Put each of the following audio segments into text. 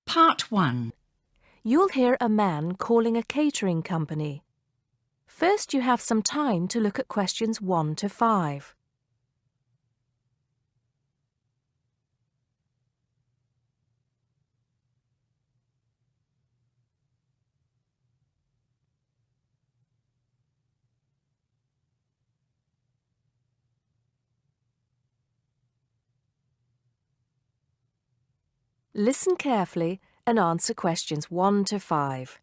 Part 1. You'll hear a man calling a catering company. First, you have some time to look at questions 1 to 5. Listen carefully and answer questions 1 to 5.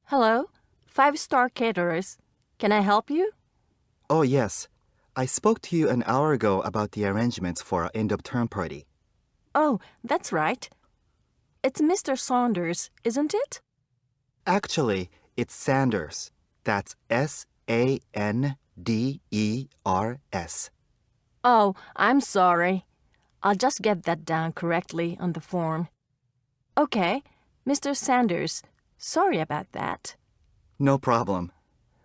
Hello, 5-star caterers. Can I help you? Oh, yes. I spoke to you an hour ago about the arrangements for our end-of-term party. Oh, that's right. It's Mr. Saunders, isn't it? Actually, it's Sanders. That's S-A-N-D-E-R-S. Oh, I'm sorry. I'll just get that down correctly on the form. Okay, Mr. Sanders, sorry about that. No problem.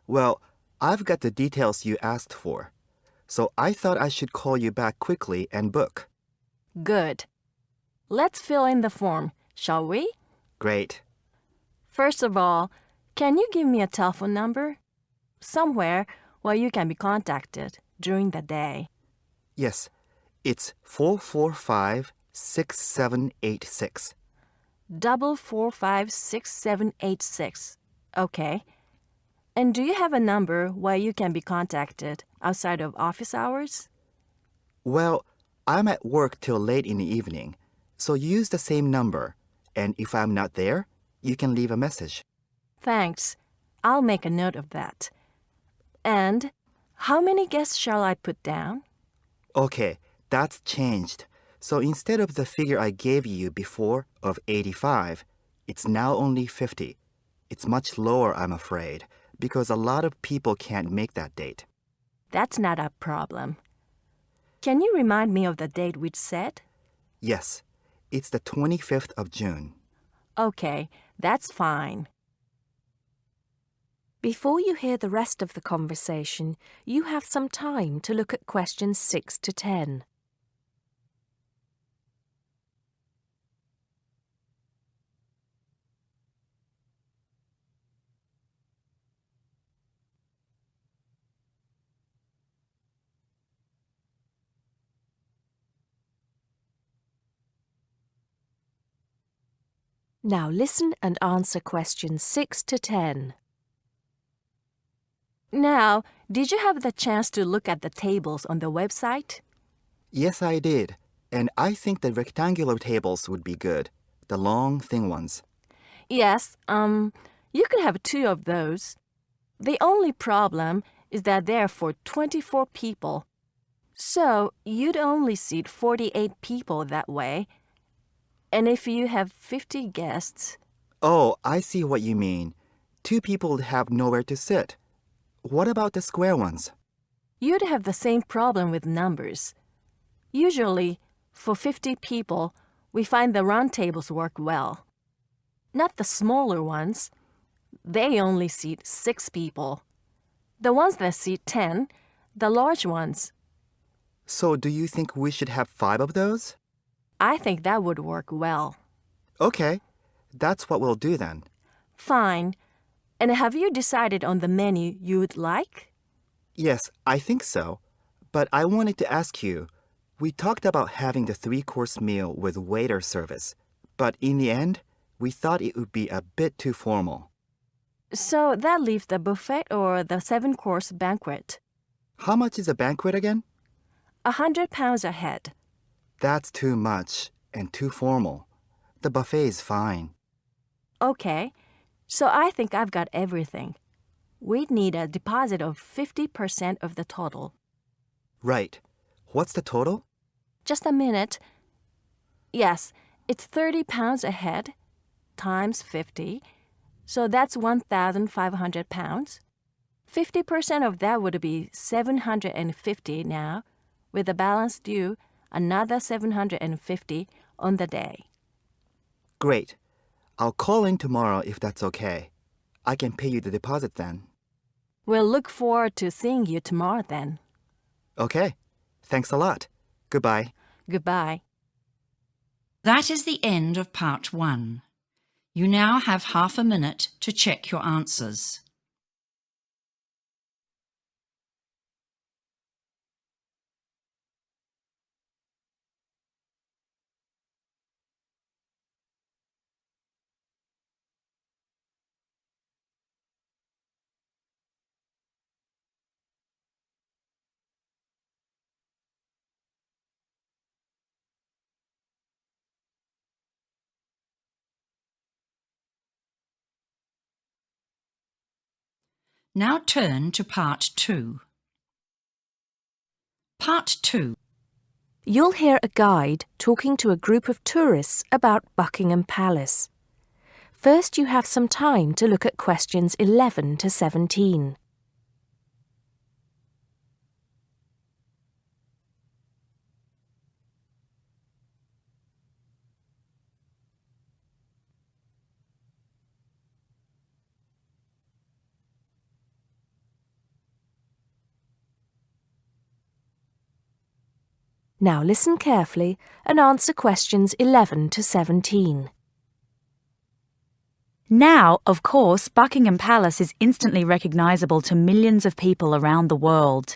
Well, I've got the details you asked for, so I thought I should call you back quickly and book. Good. Let's fill in the form, shall we? Great. First of all, can you give me a telephone number? Somewhere where you can be contacted during the day. Yes, it's 445-6786. 445-6786. Okay. And do you have a number where you can be contacted outside of office hours? Well, I'm at work till late in the evening, so use the same number, and if I'm not there, you can leave a message. Thanks. I'll make a note of that. And how many guests shall I put down? Okay, that's changed. So instead of the figure I gave you before of 85, it's now only 50. It's much lower, I'm afraid, because a lot of people can't make that date. That's not a problem. Can you remind me of the date we'd set? Yes, it's the 25th of June. Okay, that's fine. Before you hear the rest of the conversation, you have some time to look at questions 6 to 10. Now listen and answer questions 6 to 10. Now, did you have the chance to look at the tables on the website? Yes, I did. And I think the rectangular tables would be good. The long, thin ones. Yes, you could have 2 of those. The only problem is that they're for 24 people. So, you'd only seat 48 people that way. And if you have 50 guests... Oh, I see what you mean. 2 people would have nowhere to sit. What about the square ones? You'd have the same problem with numbers. Usually, for 50 people, we find the round tables work well. Not the smaller ones. They only seat 6 people. The ones that seat 10, the large ones. So do you think we should have 5 of those? I think that would work well. Okay, that's what we'll do then. Fine. And have you decided on the menu you would like? Yes, I think so. But I wanted to ask you, we talked about having the 3-course meal with waiter service, but in the end, we thought it would be a bit too formal. So that leaves the buffet or the 7-course banquet. How much is a banquet again? £100 a head. That's too much and too formal. The buffet is fine. Okay, so I think I've got everything. We'd need a deposit of 50% of the total. Right. What's the total? Just a minute. Yes, it's £30 a head times 50, so that's £1,500. 50% of that would be $750 now, with the balance due another $750 on the day. Great. I'll call in tomorrow if that's okay. I can pay you the deposit then. We'll look forward to seeing you tomorrow then. Okay. Thanks a lot. Goodbye. Goodbye. That is the end of part 1. You now have half a minute to check your answers. Now turn to part 2. Part 2. You'll hear a guide talking to a group of tourists about Buckingham Palace. First, you have some time to look at questions 11 to 17. Now listen carefully and answer questions 11 to 17. Now, of course, Buckingham Palace is instantly recognisable to millions of people around the world.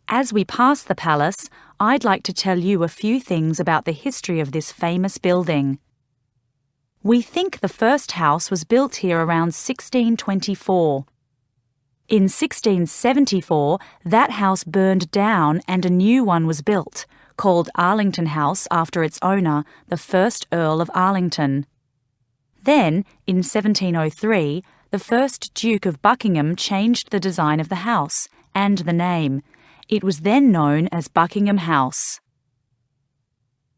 As we pass the palace, I'd like to tell you a few things about the history of this famous building. We think the first house was built here around 1624. In 1674, that house burned down and a new one was built, called Arlington House after its owner, the first Earl of Arlington. Then, in 1703, the first Duke of Buckingham changed the design of the house and the name. It was then known as Buckingham House.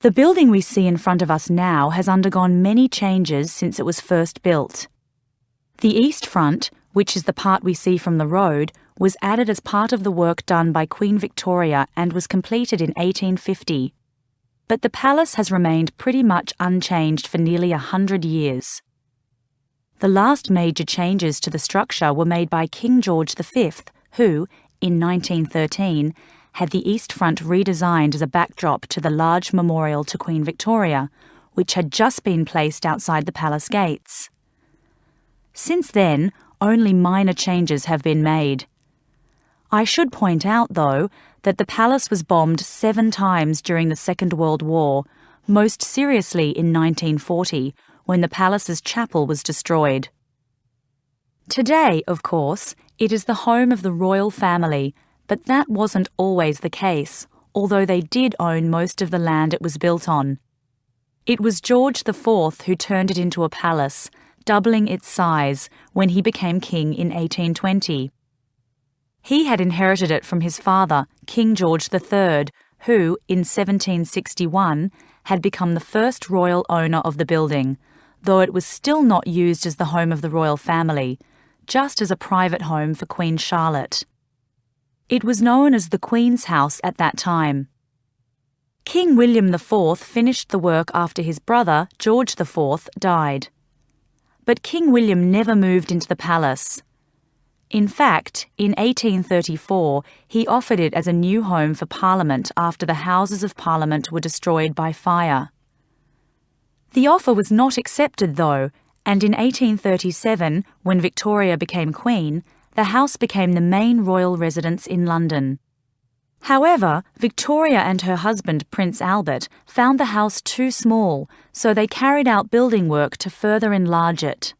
The building we see in front of us now has undergone many changes since it was first built. The east front, which is the part we see from the road, was added as part of the work done by Queen Victoria and was completed in 1850. But the palace has remained pretty much unchanged for nearly 100 years. The last major changes to the structure were made by King George V, who, in 1913, had the east front redesigned as a backdrop to the large memorial to Queen Victoria, which had just been placed outside the palace gates. Since then, only minor changes have been made. I should point out, though, that the palace was bombed 7 times during the Second World War, most seriously in 1940, when the palace's chapel was destroyed. Today, of course, it is the home of the royal family, but that wasn't always the case, although they did own most of the land it was built on. It was George IV who turned it into a palace, doubling its size when he became king in 1820. He had inherited it from his father, King George III, who, in 1761, had become the first royal owner of the building, though it was still not used as the home of the royal family, just as a private home for Queen Charlotte. It was known as the Queen's House at that time. King William IV finished the work after his brother, George IV, died. But King William never moved into the palace. In fact, in 1834, he offered it as a new home for Parliament after the Houses of Parliament were destroyed by fire. The offer was not accepted, though, and in 1837, when Victoria became Queen, the house became the main royal residence in London. However, Victoria and her husband, Prince Albert, found the house too small, so they carried out building work to further enlarge it.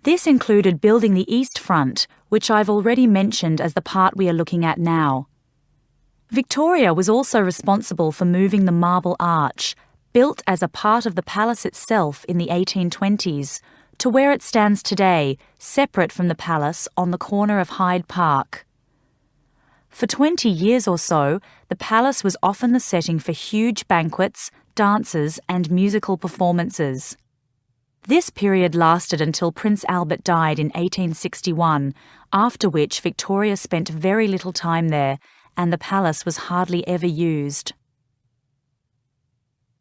This included building the east front, which I've already mentioned as the part we are looking at now. Victoria was also responsible for moving the Marble Arch, built as a part of the palace itself in the 1820s, to where it stands today, separate from the palace on the corner of Hyde Park. For 20 years or so, the palace was often the setting for huge banquets, dances, and musical performances. This period lasted until Prince Albert died in 1861, after which Victoria spent very little time there, and the palace was hardly ever used.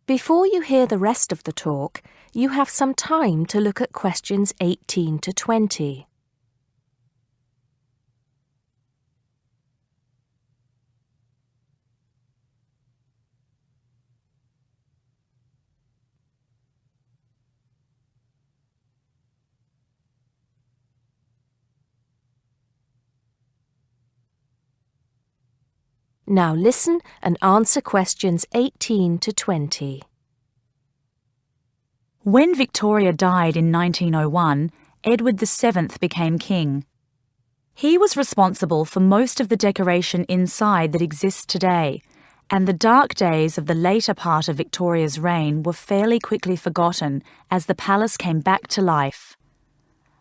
Before you hear the rest of the talk, you have some time to look at questions 18 to 20. Now listen and answer questions 18 to 20. When Victoria died in 1901, Edward VII became king. He was responsible for most of the decoration inside that exists today, and the dark days of the later part of Victoria's reign were fairly quickly forgotten as the palace came back to life.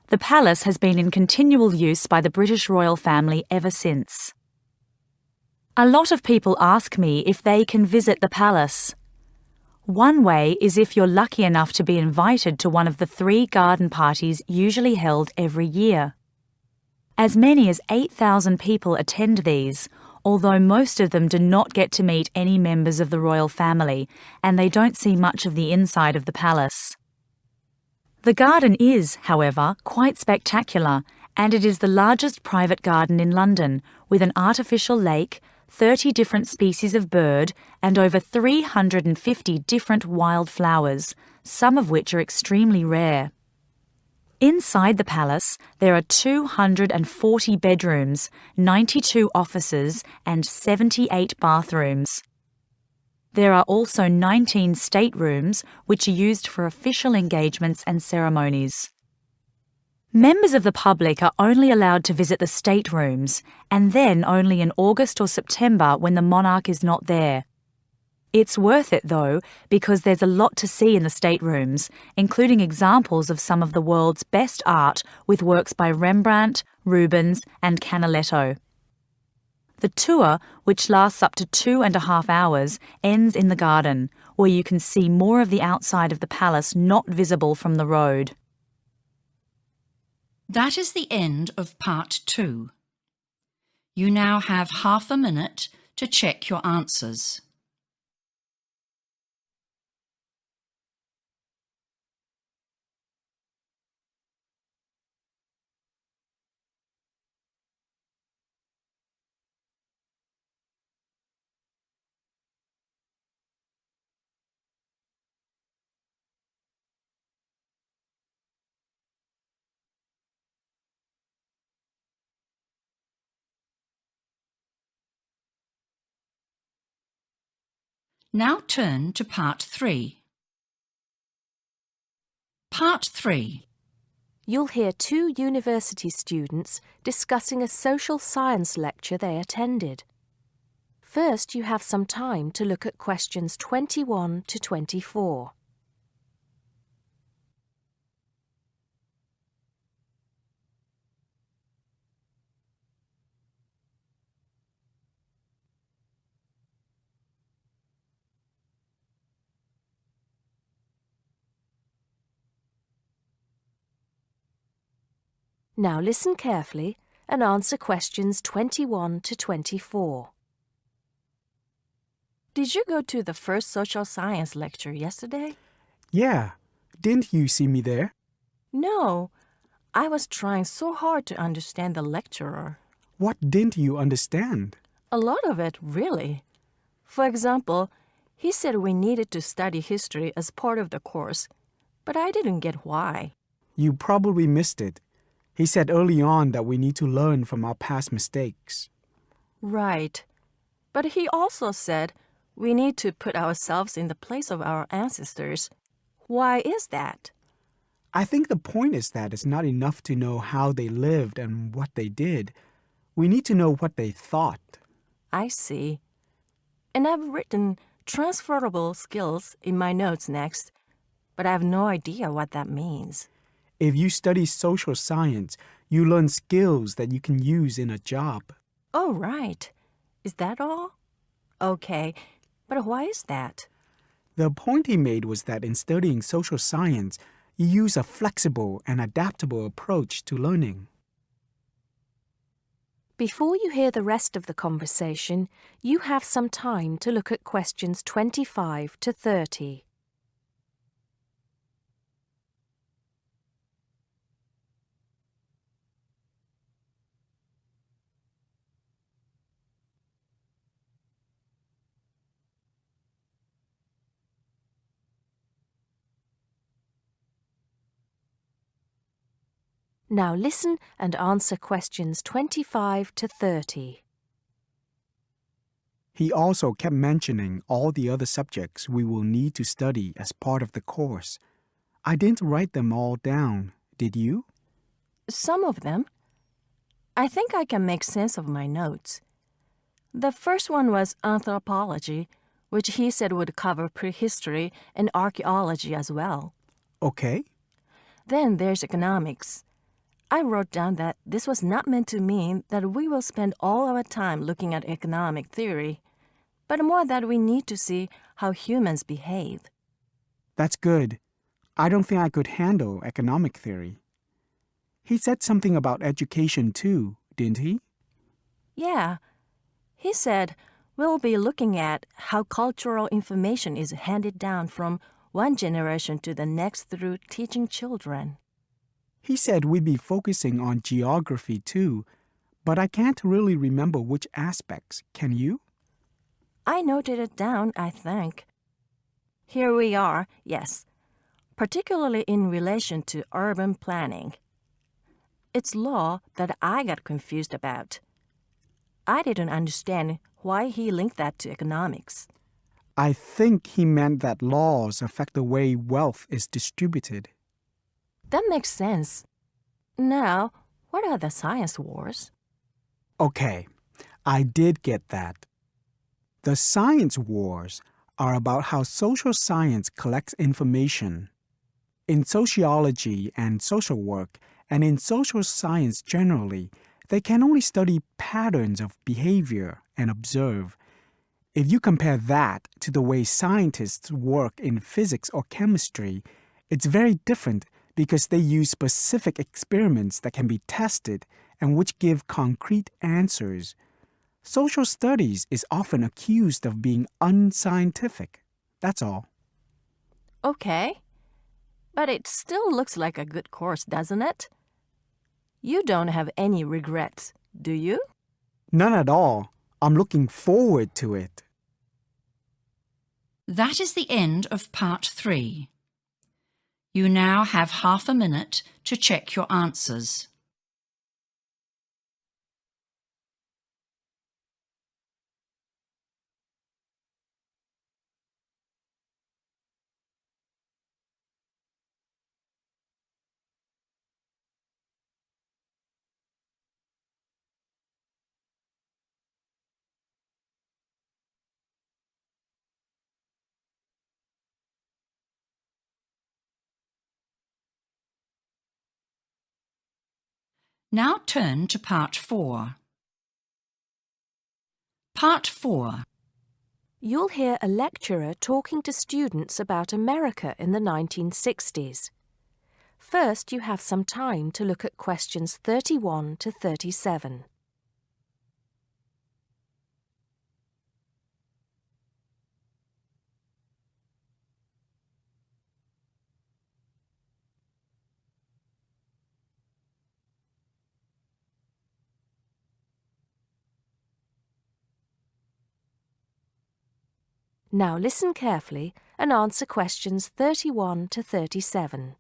The palace has been in continual use by the British royal family ever since. A lot of people ask me if they can visit the palace. One way is if you're lucky enough to be invited to one of the 3 garden parties usually held every year. As many as 8,000 people attend these, although most of them do not get to meet any members of the royal family, and they don't see much of the inside of the palace. The garden is, however, quite spectacular, and it is the largest private garden in London, with an artificial lake, 30 different species of bird, and over 350 different wild flowers, some of which are extremely rare. Inside the palace, there are 240 bedrooms, 92 offices, and 78 bathrooms. There are also 19 staterooms, which are used for official engagements and ceremonies. Members of the public are only allowed to visit the staterooms, and then only in August or September when the monarch is not there. It's worth it, though, because there's a lot to see in the staterooms, including examples of some of the world's best art with works by Rembrandt, Rubens, and Canaletto. The tour, which lasts up to 2.5 hours, ends in the garden, where you can see more of the outside of the palace not visible from the road. That is the end of part 2. You now have half a minute to check your answers. Now turn to part 3. Part 3. You'll hear 2 university students discussing a social science lecture they attended. First, you have some time to look at questions 21 to 24. Now listen carefully and answer questions 21 to 24. Did you go to the first social science lecture yesterday? Yeah. Didn't you see me there? No. I was trying so hard to understand the lecturer. What didn't you understand? A lot of it, really. For example, he said we needed to study history as part of the course, but I didn't get why. You probably missed it. He said early on that we need to learn from our past mistakes. Right. But he also said we need to put ourselves in the place of our ancestors. Why is that? I think the point is that it's not enough to know how they lived and what they did. We need to know what they thought. I see. And I've written transferable skills in my notes next, but I have no idea what that means. If you study social science, you learn skills that you can use in a job. Oh, right. Is that all? Okay, but why is that? The point he made was that in studying social science, you use a flexible and adaptable approach to learning. Before you hear the rest of the conversation, you have some time to look at questions 25 to 30. Now listen and answer questions 25 to 30. He also kept mentioning all the other subjects we will need to study as part of the course. I didn't write them all down, did you? Some of them. I think I can make sense of my notes. The first one was anthropology, which he said would cover prehistory and archaeology as well. Okay. Then there's economics. I wrote down that this was not meant to mean that we will spend all our time looking at economic theory, but more that we need to see how humans behave. That's good. I don't think I could handle economic theory. He said something about education too, didn't he? Yeah. He said we'll be looking at how cultural information is handed down from one generation to the next through teaching children. He said we'd be focusing on geography too, but I can't really remember which aspects. Can you? I noted it down, I think. Here we are, yes, particularly in relation to urban planning. It's law that I got confused about. I didn't understand why he linked that to economics. I think he meant that laws affect the way wealth is distributed. That makes sense. Now, what are the science wars? Okay, I did get that. The science wars are about how social science collects information. In sociology and social work, and in social science generally, they can only study patterns of behavior and observe. If you compare that to the way scientists work in physics or chemistry, it's very different because they use specific experiments that can be tested and which give concrete answers. Social studies is often accused of being unscientific. That's all. Okay. But it still looks like a good course, doesn't it? You don't have any regrets, do you? None at all. I'm looking forward to it. That is the end of part 3. You now have half a minute to check your answers. Now turn to part 4. Part 4. You'll hear a lecturer talking to students about America in the 1960s. First, you have some time to look at questions 31 to 37. Now listen carefully and answer questions 31 to 37.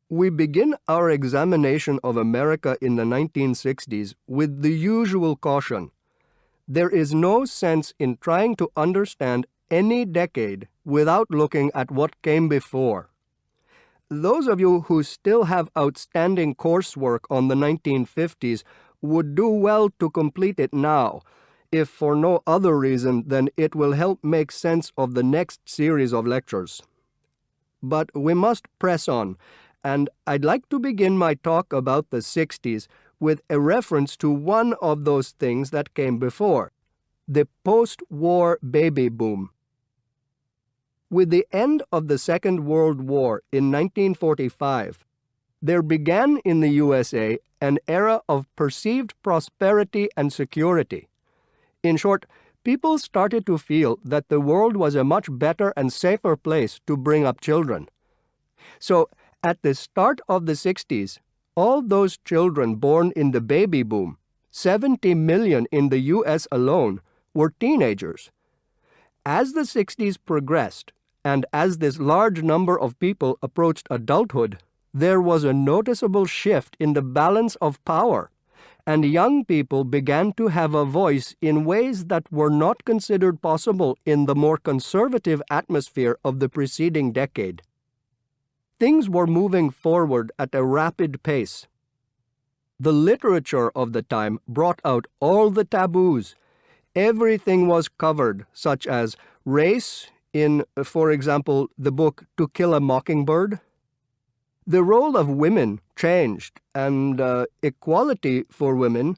We begin our examination of America in the 1960s with the usual caution. There is no sense in trying to understand any decade without looking at what came before. Those of you who still have outstanding coursework on the 1950s would do well to complete it now, if for no other reason than it will help make sense of the next series of lectures. But we must press on, and I'd like to begin my talk about the 60s with a reference to one of those things that came before, the post-war baby boom. With the end of the Second World War in 1945, there began in the USA an era of perceived prosperity and security. In short, people started to feel that the world was a much better and safer place to bring up children. So, at the start of the 60s, all those children born in the baby boom, 70 million in the US alone, were teenagers. As the 60s progressed, and as this large number of people approached adulthood, there was a noticeable shift in the balance of power, and young people began to have a voice in ways that were not considered possible in the more conservative atmosphere of the preceding decade. Things were moving forward at a rapid pace. The literature of the time brought out all the taboos. Everything was covered, such as race in, for example, the book To Kill a Mockingbird. The role of women changed, and equality for women,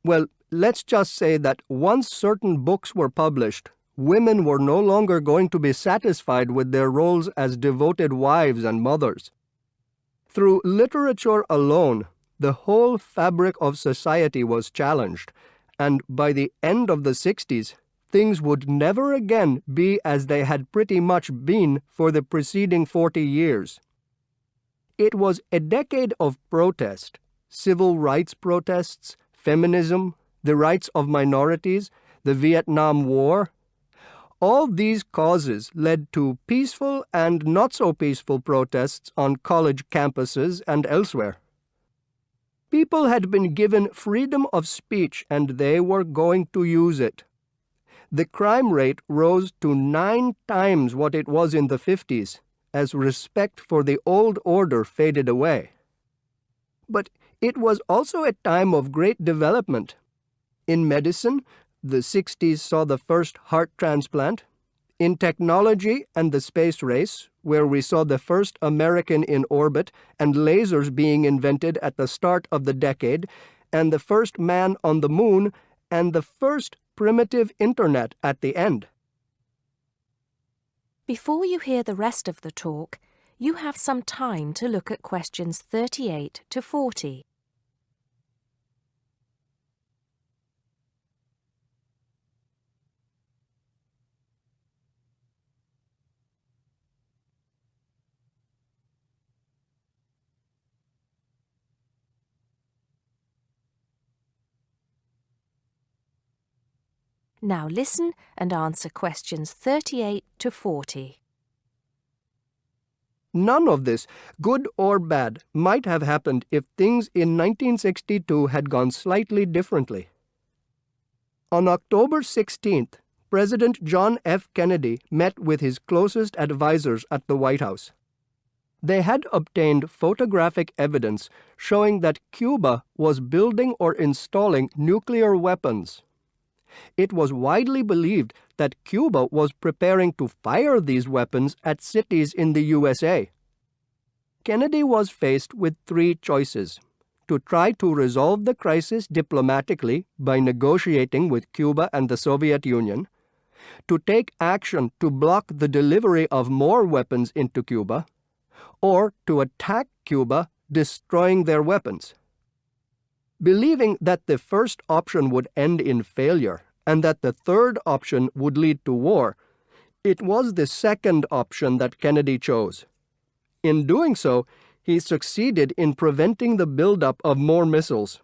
well, let's just say that once certain books were published, women were no longer going to be satisfied with their roles as devoted wives and mothers. Through literature alone, the whole fabric of society was challenged, and by the end of the 60s, things would never again be as they had pretty much been for the preceding 40 years. It was a decade of protest, civil rights protests, feminism, the rights of minorities, the Vietnam War. All these causes led to peaceful and not so peaceful protests on college campuses and elsewhere. People had been given freedom of speech and they were going to use it. The crime rate rose to 9 times what it was in the 50s, as respect for the old order faded away. But it was also a time of great development. In medicine, the 60s saw the first heart transplant. In technology and the space race, where we saw the first American in orbit and lasers being invented at the start of the decade, and the first man on the moon, and the first primitive internet at the end. Before you hear the rest of the talk, you have some time to look at questions 38 to 40. Now listen and answer questions 38 to 40. None of this, good or bad, might have happened if things in 1962 had gone slightly differently. On October 16th, President John F. Kennedy met with his closest advisors at the White House. They had obtained photographic evidence showing that Cuba was building or installing nuclear weapons. It was widely believed that Cuba was preparing to fire these weapons at cities in the USA. Kennedy was faced with 3 choices: to try to resolve the crisis diplomatically by negotiating with Cuba and the Soviet Union, to take action to block the delivery of more weapons into Cuba, or to attack Cuba, destroying their weapons. Believing that the first option would end in failure and that the third option would lead to war, it was the second option that Kennedy chose. In doing so, he succeeded in preventing the buildup of more missiles.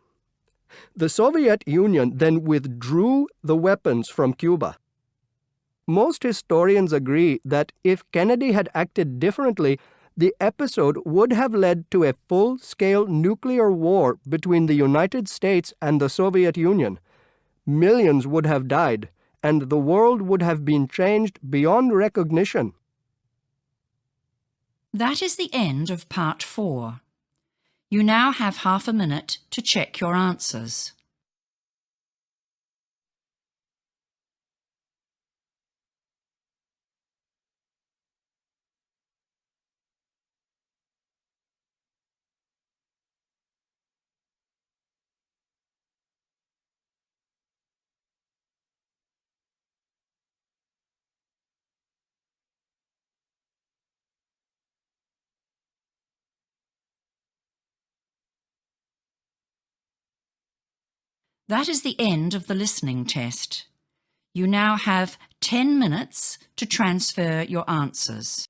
The Soviet Union then withdrew the weapons from Cuba. Most historians agree that if Kennedy had acted differently, the episode would have led to a full-scale nuclear war between the United States and the Soviet Union. Millions would have died, and the world would have been changed beyond recognition. That is the end of part 4. You now have half a minute to check your answers. That is the end of the listening test. You now have 10 minutes to transfer your answers.